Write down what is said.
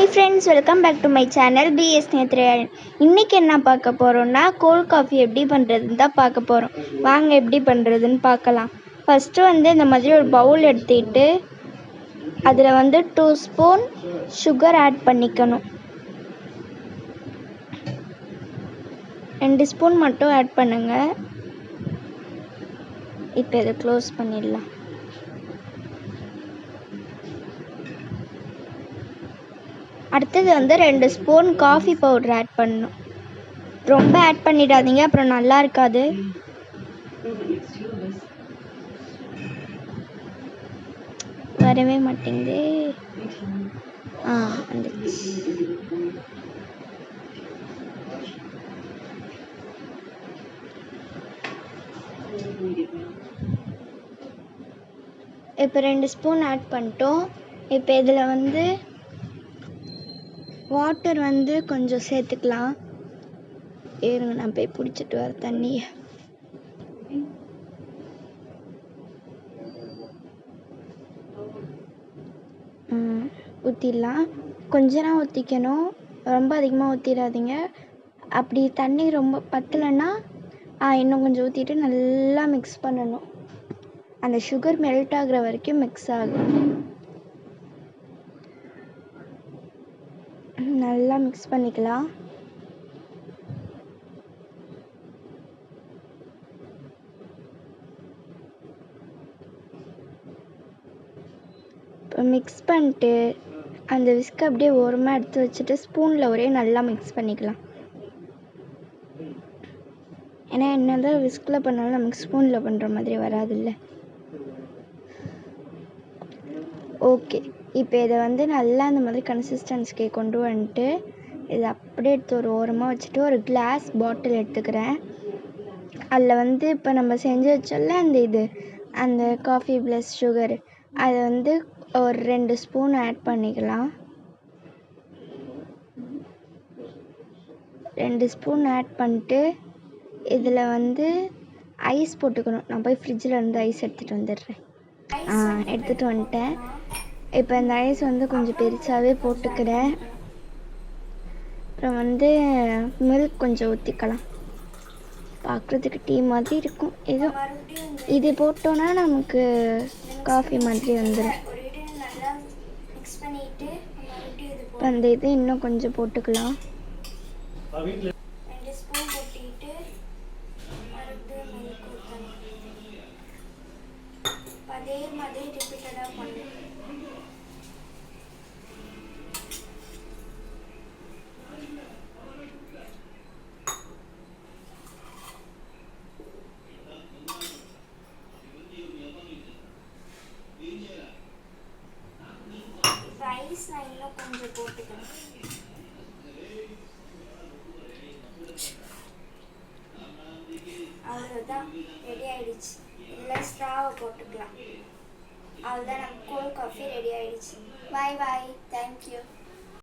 Hi friends, welcome back to my channel BS Netrayan. இன்னைக்கு என்ன பார்க்க போறோம்னா கோல்ட் காஃபி எப்படி பண்றதுன்னு தான் பார்க்க போறோம். வாங்க எப்படி பண்றதுன்னு பார்க்கலாம். ஃபர்ஸ்ட் இந்த மாதிரி ஒரு பவுல் எடுத்துட்டு அதுல 2 ஸ்பூன் sugar ஆட் பண்ணிக்கணும். 2 ஸ்பூன் மட்டும் ஆட் பண்ணுங்க. இப்போ இத க்ளோஸ் பண்ணிடலாம். அடுத்தது 2 ஸ்பூன் காஃபி பவுடர் ஆட் பண்ணணும். ரொம்ப ஆட் பண்ணிடாதீங்க, அப்புறம் நல்லா இருக்காது. வரவே மாட்டேங்குது. வந்துச்சு. இப்போ 2 ஸ்பூன் ஆட் பண்ணிட்டோம். இப்போ இதில் வாட்டர் கொஞ்சம் சேர்த்துக்கலாம். இருங்க, நான் போய் பிடிச்சிட்டு வர தண்ணியை. ஊற்றிடலாம். கொஞ்சம் ஊற்றிக்கணும், ரொம்ப அதிகமாக ஊற்றிடாதீங்க. அப்படி தண்ணி ரொம்ப பத்தலைன்னா இன்னும் கொஞ்சம் ஊற்றிட்டு நல்லா மிக்ஸ் பண்ணணும். அந்த சுகர் மெல்ட் ஆகுற வரைக்கும் மிக்ஸ் ஆகும். நல்லா மிக்ஸ் பண்ணிக்கலாம். இப்போ மிக்ஸ் பண்ணிட்டு அந்த விஸ்க் அப்படியே ஓரமாக எடுத்து வச்சுட்டு ஸ்பூனில் ஒரே நல்லா மிக்ஸ் பண்ணிக்கலாம். ஏன்னா என்னதான் விஸ்கில் பண்ணாலும் நமக்கு ஸ்பூனில் பண்ணுற மாதிரி வராதுல்ல. ஓகே, இப்போ இதை நல்லா அந்த மாதிரி கன்சிஸ்டன்சிக்கு கொண்டு வந்துட்டு இதை அப்படியே எடுத்து ஒரு ஓரமாக வச்சுட்டு ஒரு கிளாஸ் பாட்டில் எடுத்துக்கிறேன். அதில் இப்போ நம்ம செஞ்சு வச்சோம்ல அந்த காஃபி ப்ளஸ் சுகர், அதை ஒரு 2 ஸ்பூன் ஆட் பண்ணிக்கலாம். 2 ஸ்பூன் ஆட் பண்ணிட்டு இதில் ஐஸ் போட்டுக்கணும். நான் போய் ஃப்ரிட்ஜில் இருந்து ஐஸ் எடுத்துகிட்டு வந்துடுறேன். எடுத்துகிட்டு வந்துட்டேன். இப்போ இந்த ஐஸ் கொஞ்சம் பெருசாகவே போட்டுக்கிறேன். அப்புறம் மில்க் கொஞ்சம் ஊற்றிக்கலாம். பார்க்குறதுக்கு டீ மாதிரி இருக்கும். இது போட்டோன்னா நமக்கு காஃபி மாதிரி வந்துடும். இப்போ அந்த இது இன்னும் கொஞ்சம் போட்டுக்கலாம். அதே மாதிரி ரிப்பீட்டடாக பண்ணு. ரைஸ் நான் இன்னும் கொஞ்சம் போட்டுக்கிறேன். அவ்வளோதான், ரெடி ஆயிடுச்சு. இதில் ஸ்ட்ராவை போட்டுக்கலாம். அவ்வளோதான், நம்ம கோல்ட் காஃபி ரெடி ஆயிடுச்சு. பாய் பாய், தேங்க்யூ.